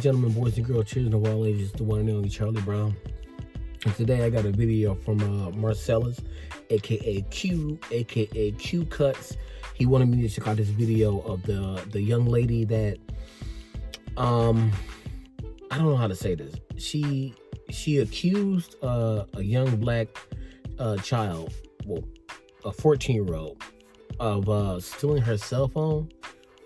and gentlemen, boys and girls, children of all ages, the one and only Charlie Brown. And today I got a video from Marcellus, aka Q Cuts. He wanted me to check out this video of the young lady that I don't know how to say this. She accused a young black child, well, a 14-year-old, of stealing her cell phone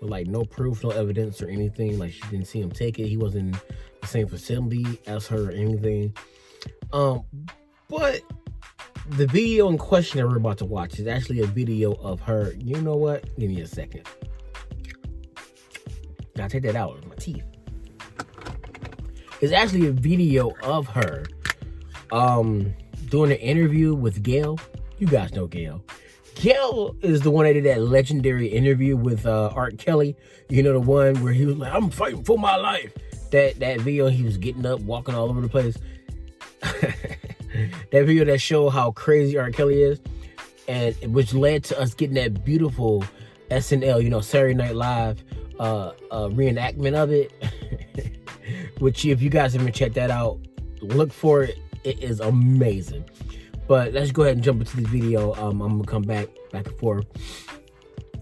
with like no proof, no evidence or anything. Like, she didn't see him take it. He wasn't in the same facility as her or anything. But the video in question that we're about to watch is actually a video of her. You know what? Give me a second. Gotta take that out with my teeth. It's actually a video of her doing an interview with Gayle. You guys know Gayle. Gayle is the one that did that legendary interview with R. Kelly. You know, the one where he was like, "I'm fighting for my life." That video, he was getting up, walking all over the place. That video that showed how crazy R. Kelly is, and which led to us getting that beautiful SNL, you know, Saturday Night Live reenactment of it. Which, if you guys haven't checked that out, look for it. It is amazing. But let's go ahead and jump into this video. I'm gonna come back and forth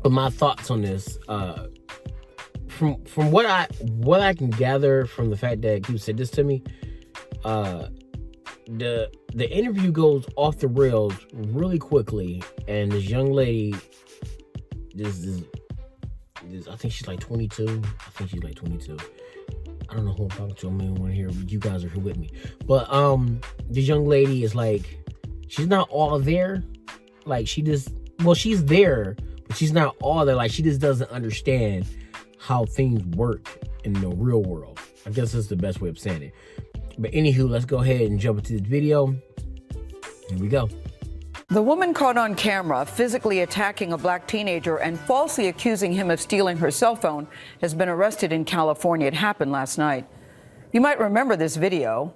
with my thoughts on this. From what I can gather from the fact that you said this to me, the interview goes off the rails really quickly, and this young lady, this I think she's like 22. I don't know who I'm talking to. I'm the only one here. You guys are here with me. But this young lady is like, she's not all there. Like, she's there, but she's not all there. Like, she just doesn't understand how things work in the real world. I guess that's the best way of saying it. But anywho, let's go ahead and jump into this video. Here we go. The woman caught on camera physically attacking a black teenager and falsely accusing him of stealing her cell phone has been arrested in California. It happened last night. You might remember this video.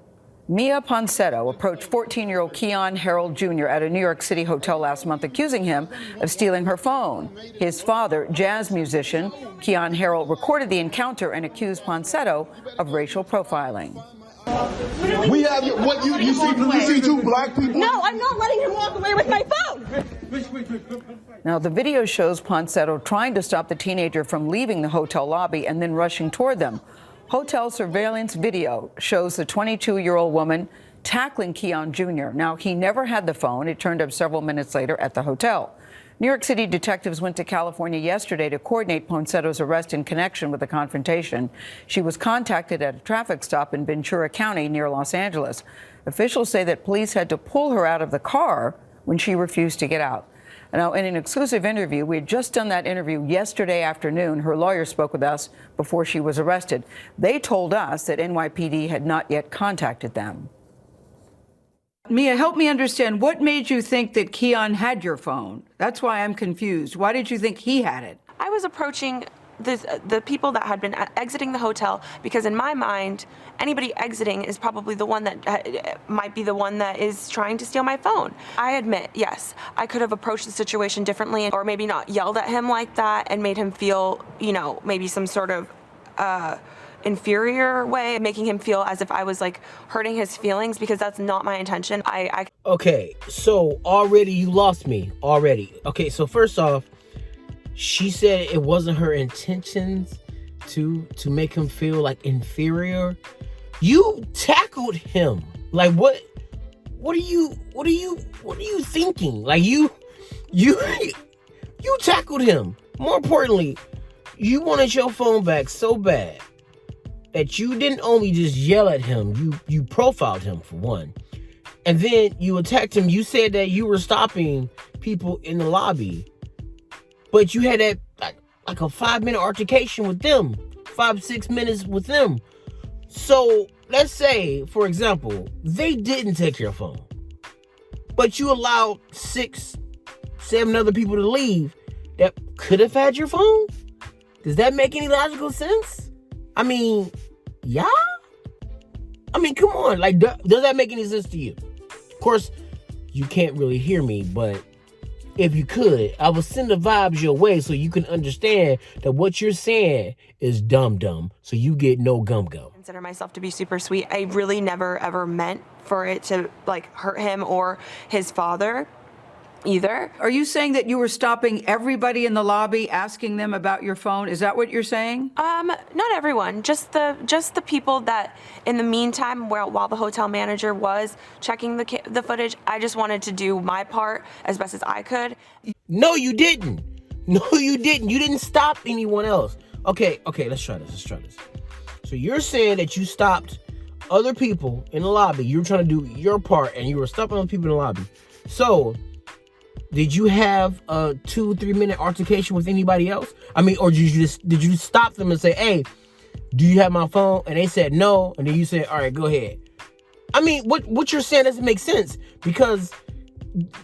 Mia Ponsetto approached 14-year-old Keyon Harrold Jr. at a New York City hotel last month, accusing him of stealing her phone. His father, jazz musician Keyon Harrold, recorded the encounter and accused Ponsetto of racial profiling. We have what you see two black people. No, I'm not letting him walk away with my phone. Now, the video shows Ponsetto trying to stop the teenager from leaving the hotel lobby and then rushing toward them. Hotel surveillance video shows the 22-year-old woman tackling Keyon Jr. Now, he never had the phone. It turned up several minutes later at the hotel. New York City detectives went to California yesterday to coordinate Ponsetto's arrest in connection with the confrontation. She was contacted at a traffic stop in Ventura County near Los Angeles. Officials say that police had to pull her out of the car when she refused to get out. Now, in an exclusive interview, we had just done that interview yesterday afternoon. Her lawyer spoke with us before she was arrested. They told us that NYPD had not yet contacted them. Mia, help me understand. What made you think that Keyon had your phone? That's why I'm confused. Why did you think he had it? I was approaching the people that had been exiting the hotel because, in my mind, anybody exiting is probably the one that might be the one that is trying to steal my phone. I admit, yes, I could have approached the situation differently, or maybe not yelled at him like that and made him feel, you know, maybe some sort of inferior way, making him feel as if I was like hurting his feelings, because that's not my intention. Okay, so already you lost me already. Okay, so first off, she said it wasn't her intentions to make him feel like inferior. You tackled him. Like, what are you thinking? Like, you tackled him. More importantly, you wanted your phone back so bad that you didn't only just yell at him, you profiled him, for one. And then you attacked him. You said that you were stopping people in the lobby, but you had that like a 5-minute altercation with them, 5-6 minutes with them. So let's say, for example, they didn't take your phone, but you allowed 6-7 other people to leave that could have had your phone. Does that make any logical sense? I mean, yeah? I mean, come on. Like, does that make any sense to you? Of course, you can't really hear me, but if you could, I would send the vibes your way so you can understand that what you're saying is dumb, so you get no gum. Consider myself to be super sweet. I really never ever meant for it to like hurt him or his father either. Are you saying that you were stopping everybody in the lobby, asking them about your phone? Is that what you're saying? Not everyone, just the people that in the meantime, while the hotel manager was checking the footage, I just wanted to do my part as best as I could. No, you didn't. No, you didn't. You didn't stop anyone else. Okay, let's try this. So you're saying that you stopped other people in the lobby. You were trying to do your part and you were stopping other people in the lobby. So did you have a 2-3 minute altercation with anybody else? I mean, or did you stop them and say, hey, do you have my phone? And they said no. And then you said, all right, go ahead. I mean, what you're saying doesn't make sense, because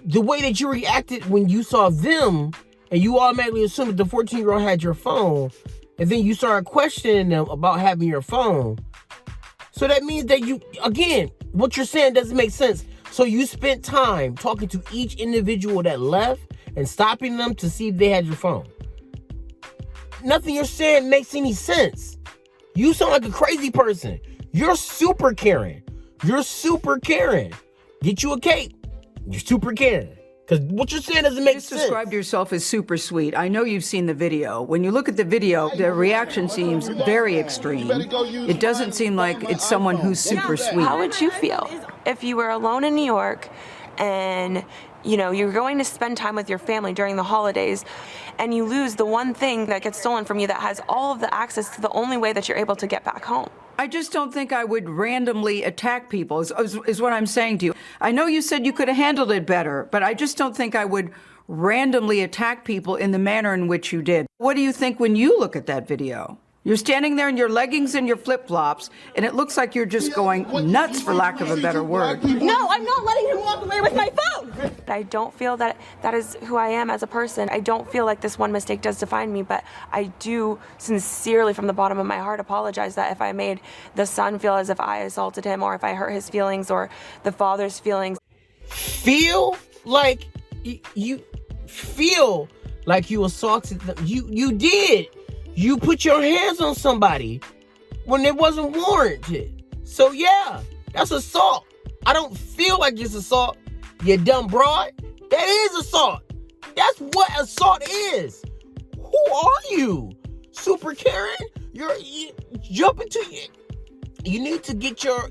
the way that you reacted when you saw them and you automatically assumed that the 14-year-old had your phone, and then you started questioning them about having your phone. So that means that again, what you're saying doesn't make sense. So you spent time talking to each individual that left and stopping them to see if they had your phone. Nothing you're saying makes any sense. You sound like a crazy person. You're super Karen. Get you a cake. You're super Karen. Because what you're saying doesn't make sense. You described yourself as super sweet. I know you've seen the video. When you look at the video, the reaction seems very extreme. It doesn't seem like it's someone who's super sweet. How would you feel if you were alone in New York and, you know, you're going to spend time with your family during the holidays and you lose the one thing that gets stolen from you that has all of the access to the only way that you're able to get back home? I just don't think I would randomly attack people, is what I'm saying to you. I know you said you could have handled it better, but I just don't think I would randomly attack people in the manner in which you did. What do you think when you look at that video? You're standing there in your leggings and your flip-flops, and it looks like you're just going nuts, for lack of a better word. No, I'm not letting him walk away with my phone. I don't feel that that is who I am as a person. I don't feel like this one mistake does define me, but I do sincerely, from the bottom of my heart, apologize that if I made the son feel as if I assaulted him, or if I hurt his feelings or the father's feelings. Feel like you assaulted them. You did. You put your hands on somebody when it wasn't warranted. So yeah, that's assault. I don't feel like it's assault, you dumb broad. That is assault. That's what assault is. Who are you? Super Karen? You jump into it. You need to get your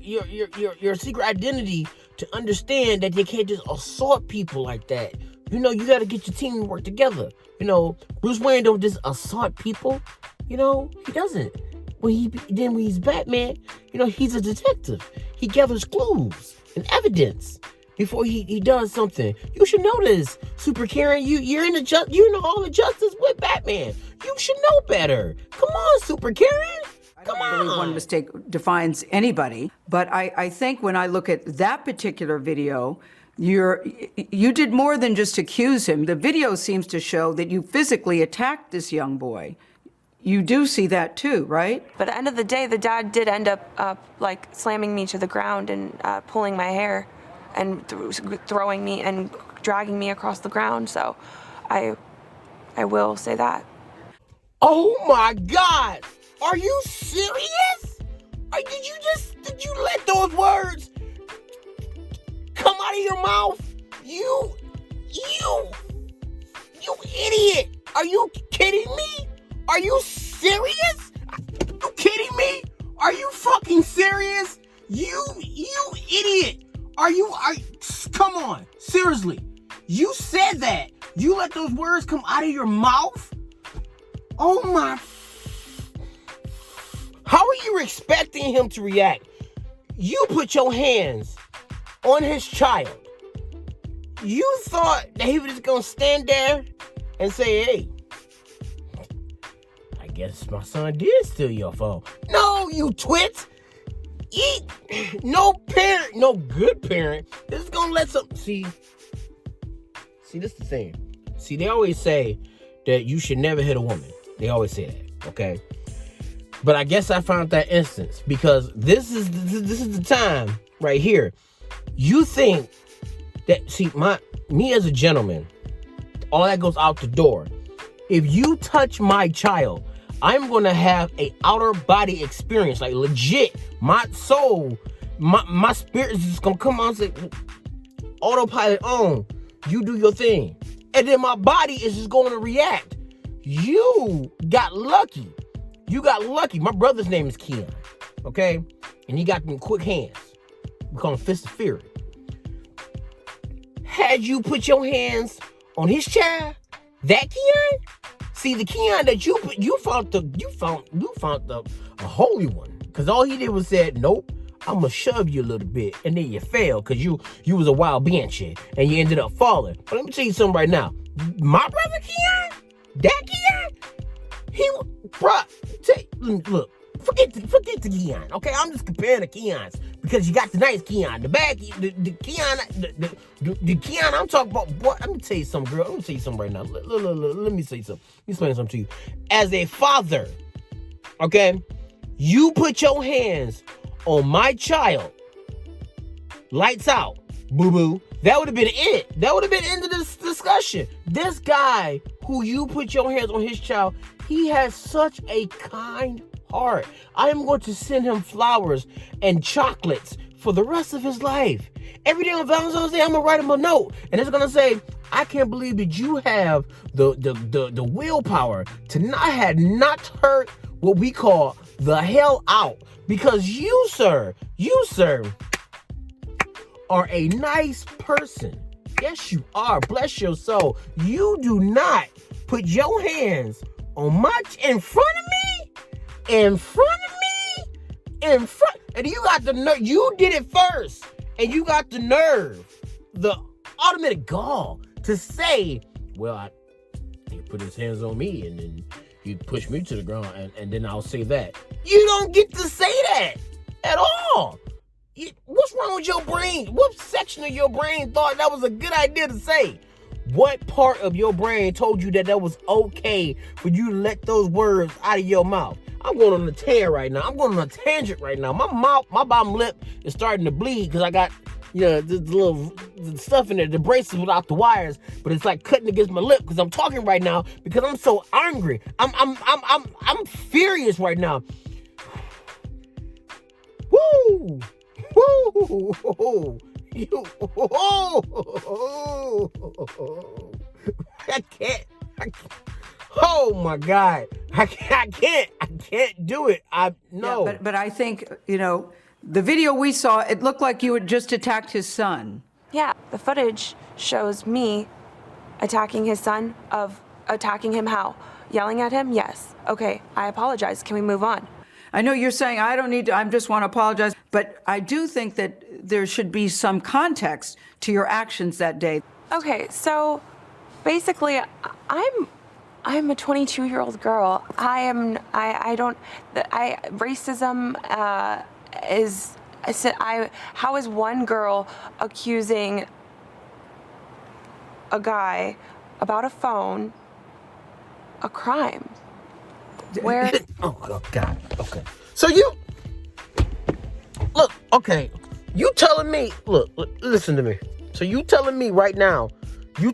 secret identity to understand that you can't just assault people like that. You know, you got to get your team to work together. You know, Bruce Wayne don't just assault people. You know, he doesn't. When he's Batman, you know, he's a detective. He gathers clues and evidence before he does something. You should know this, Super Karen. You're in the Hall of Justice with Batman. You should know better. Come on, Super Karen. Come on. I don't believe one mistake defines anybody, but I think when I look at that particular video, you did more than just accuse him. The video seems to show that you physically attacked this young boy. You do see that too, right? But at the end of the day, the dad did end up like slamming me to the ground and pulling my hair and throwing me and dragging me across the ground. So I will say that. Oh my God! Are you serious? Did you let those words come out of your mouth? You idiot! Are you kidding me? Are you serious? You kidding me? Are you fucking serious? You idiot! Come on, seriously. You said that. You let those words come out of your mouth? Oh my. How are you expecting him to react? You put your hands on his child. You thought that he was just gonna stand there and say, hey, I guess my son did steal your phone. No, you twit. No parent, no good parent is gonna let some. See, this is the thing. See, they always say that you should never hit a woman. They always say that, okay? But I guess I found that instance because this is the time right here. You think that, me as a gentleman, all that goes out the door. If you touch my child, I'm going to have a outer body experience, like legit. My soul, my spirit is just going to come on and say, autopilot on, you do your thing. And then my body is just going to react. You got lucky. You got lucky. My brother's name is Keon, okay? And he got them quick hands. We call him Fist of Fury. Had you put your hands on his child, that Keon? See, the Keon that you found a holy one. Because all he did was said, nope, I'm going to shove you a little bit. And then you failed because you was a wild banshee and you ended up falling. But let me tell you something right now. My brother Keon, that Keon, look, forget the Keon, okay? I'm just comparing the Keons because you got the nice Keon. The bad, the Keon, the Keon I'm talking about, boy, let me tell you something, girl. Let me tell you something right now. Let me say something. Let me explain something to you. As a father, okay, you put your hands on my child, lights out, boo-boo. That would have been it. That would have been the end of this discussion. This guy who you put your hands on his child, he has such a kind heart. I am going to send him flowers and chocolates for the rest of his life. Every day on Valentine's Day, I'm going to write him a note. And it's going to say, I can't believe that you have the willpower to not hurt what we call the hell out. Because you, sir, are a nice person. Yes, you are. Bless your soul. You do not put your hands on in front of me. And you got the nerve. You did it first. And you got the nerve, the automatic gall to say, well, he put his hands on me and then he pushed me to the ground and then I'll say that. You don't get to say that at all. What's wrong with your brain? What section of your brain thought that was a good idea to say? What part of your brain told you that was okay for you to let those words out of your mouth? I'm going on a tear right now. I'm going on a tangent right now. My bottom lip is starting to bleed because I got, the little stuff in there, the braces without the wires, but it's like cutting against my lip because I'm talking right now because I'm so angry. I'm furious right now. Woo! Woo! I can't. Oh my God. I can't do it. No. Yeah, but I think, the video we saw, it looked like you had just attacked his son. Yeah, the footage shows me attacking his son. Attacking him how? Yelling at him? Yes. Okay, I apologize. Can we move on? I know you're saying I don't need to, I just want to apologize, but I do think that there should be some context to your actions that day. Okay, so basically, I'm a 22-year-old girl. Racism how is one girl accusing a guy about a phone a crime? Where? Oh, God. Okay. So you telling me, look, listen to me. So you telling me right now, you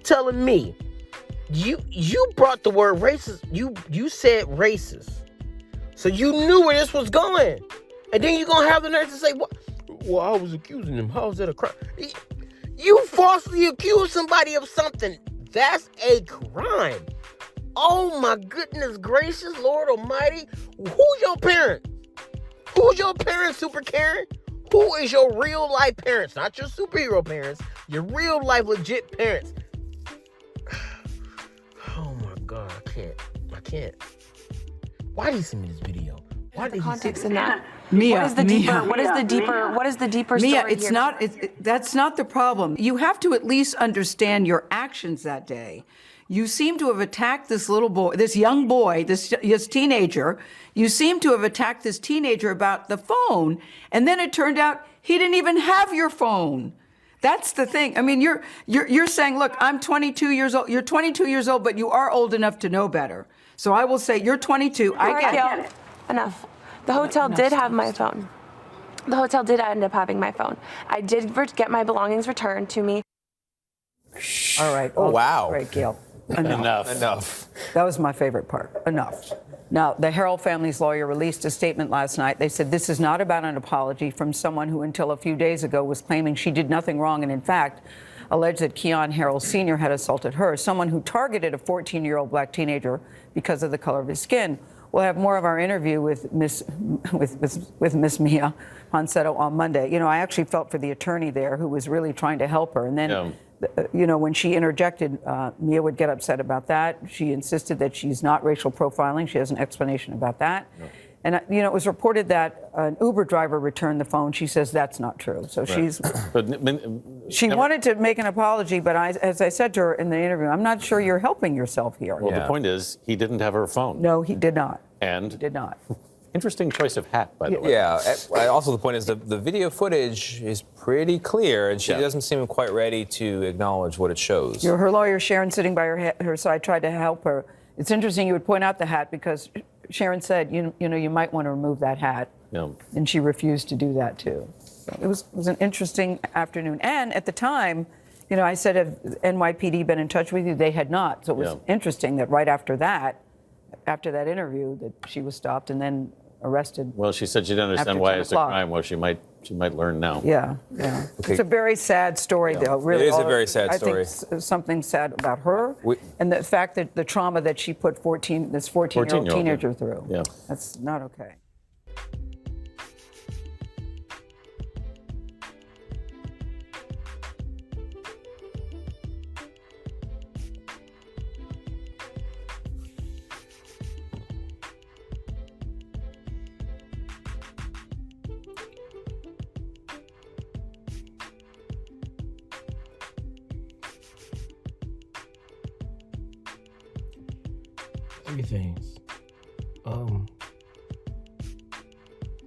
brought the word racist, you said racist. So you knew where this was going. And then you're going to have the nerve to say, what? Well, I was accusing him. How is that a crime? You falsely accuse somebody of something. That's a crime. Oh my goodness gracious, Lord Almighty. Who's your parent? Who's your parent, Super Karen? Who is your real life parents? Not your superhero parents. Your real life legit parents. Oh my God, I can't. Why did he send me this video? Why did he context in that? Mia, what is the deeper Mia, story it's here? not, that's not the problem. You have to at least understand your actions that day. You seem to have attacked this little boy, this young boy, this teenager. You seem to have attacked this teenager about the phone, and then it turned out he didn't even have your phone. That's the thing. I mean, you're saying, look, I'm 22 years old. You're 22 years old, but you are old enough to know better. So I will say you're 22. I get it. Enough. The hotel did have my phone. The hotel did end up having my phone. I did get my belongings returned to me. All right. Oh, wow. Great, Gail. Enough. That was my favorite part. Enough. Now, the Harrell family's lawyer released a statement last night. They said this is not about an apology from someone who until a few days ago was claiming she did nothing wrong and, in fact, alleged that Keon Harrell Sr. had assaulted her, someone who targeted a 14-year-old black teenager because of the color of his skin. We'll have more of our interview with Miss Mia Ponsetto on Monday. You know, I actually felt for the attorney there who was really trying to help her. And then, you know, when she interjected, Mia would get upset about that. She insisted that she's not racial profiling. She has an explanation about that. And, you know, it was reported that an Uber driver returned the phone. She says that's not true. So she wanted to make an apology, but as I said to her in the interview, I'm not sure you're helping yourself here. Well, the point is, he didn't have her phone. No, he did not. And? He did not. Interesting choice of hat, by the way. Yeah. Also, the point is the video footage is pretty clear, and she doesn't seem quite ready to acknowledge what it shows. Her lawyer, Sharon, sitting by her side, tried to help her. It's interesting you would point out the hat because Sharon said, you know, you might want to remove that hat. Yeah. And she refused to do that, too. So it was an interesting afternoon. And at the time, you know, I said, have NYPD been in touch with you? They had not. So it was interesting that right after that interview, that she was stopped and then arrested. Well, she said she didn't understand why it's a crime. Well, she might learn now. Yeah. Okay. It's a very sad story, though. Really, it is a very sad story. I think something sad about her and the fact that the trauma that she put this 14-year-old teenager through. Yeah. That's not okay. Three things.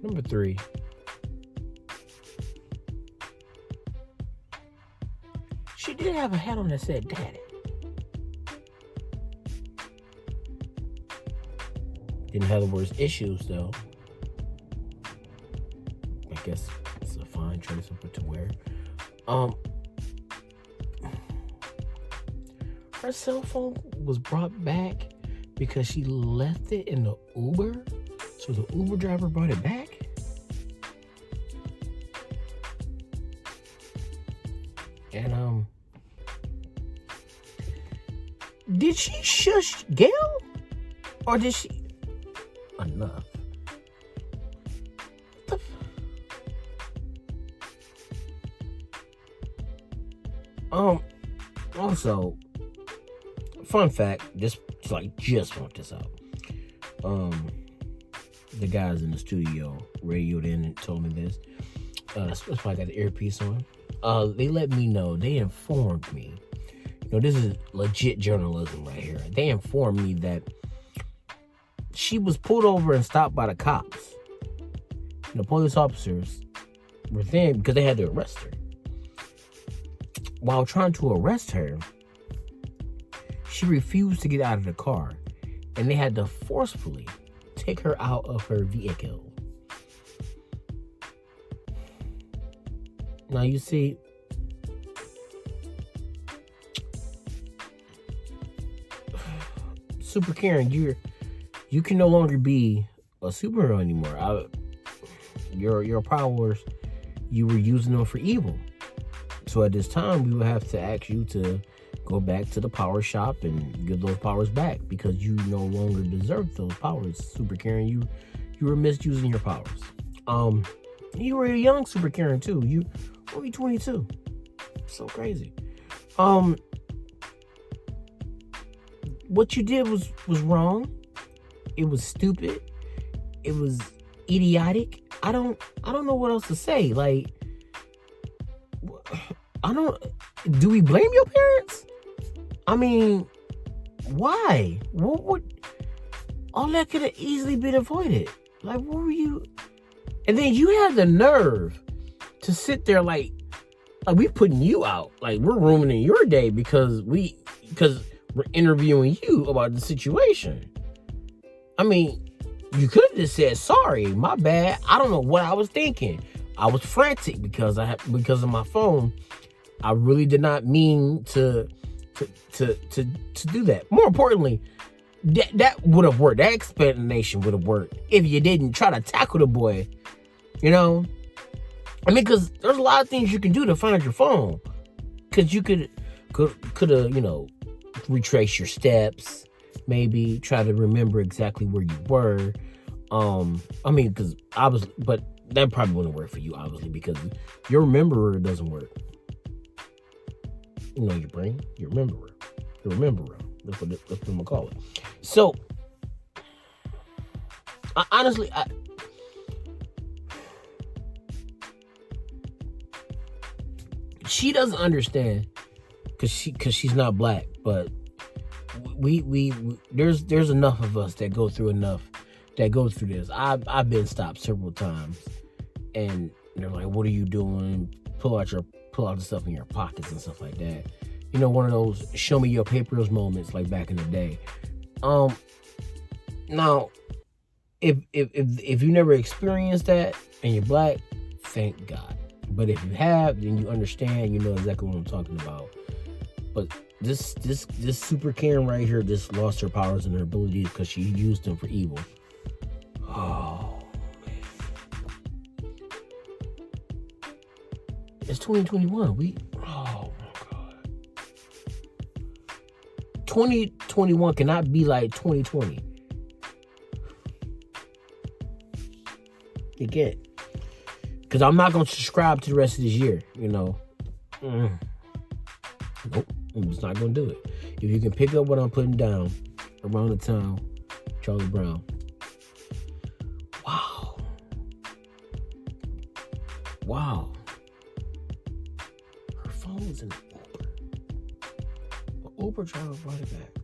Number 3. She did have a hat on that said daddy. Didn't have the worst issues though. I guess it's a fine choice of what to wear. Her cell phone was brought back because she left it in the Uber, so the Uber driver brought it back. And did she shush Gail, or did she? Enough. Also, fun fact, just want this out. The guys in the studio radioed in and told me this. That's why I got the earpiece on. They let me know, they informed me. You know, this is legit journalism right here. They informed me that she was pulled over and stopped by the cops. And the police officers were there because they had to arrest her. While trying to arrest her, she refused to get out of the car, and they had to forcefully take her out of her vehicle. Now you see, Super Karen, you can no longer be a superhero anymore. Your powers, you were using them for evil. So at this time, we would have to ask you to go back to the power shop and give those powers back because you no longer deserve those powers, Super Karen. You were misusing your powers. You were a young Super Karen too. You only 22. So crazy. What you did was wrong. It was stupid. It was idiotic. I don't know what else to say. Like, do we blame your parents? I mean, why? What would, all that could have easily been avoided. Like, what were you? And then you had the nerve to sit there like we putting you out. Like, we're ruining your day because we're interviewing you about the situation. I mean, you could have just said, sorry, my bad. I don't know what I was thinking. I was frantic because of my phone. I really did not mean to to do that. More importantly, that would have worked. That explanation would have worked if you didn't try to tackle the boy. You know, I mean, because there's a lot of things you can do to find your phone. Because you could have, you know, retrace your steps, maybe try to remember exactly where you were. I mean, because but that probably wouldn't work for you, obviously, because your rememberer doesn't work. You know, your brain, your rememberer. That's what I'm gonna call it. So, honestly, she doesn't understand because she's not black. But there's enough of us that go through this. I've been stopped several times, and they're like, "What are you doing?" Pull out the stuff in your pockets and stuff like that. You know, one of those show me your papers moments like back in the day. Now, if you never experienced that and you're black, thank God. But if you have, then you understand, you know exactly what I'm talking about. But this super Karen right here just lost her powers and her abilities because she used them for evil. Oh, man. It's 2021. Oh my God. 2021 cannot be like 2020. You get it. Because I'm not going to subscribe to the rest of this year, you know. Nope, I'm just not going to do it. If you can pick up what I'm putting down, Around the Town, Charlie Brown. Wow. Her phone was in the Uber. The Uber driver brought it back.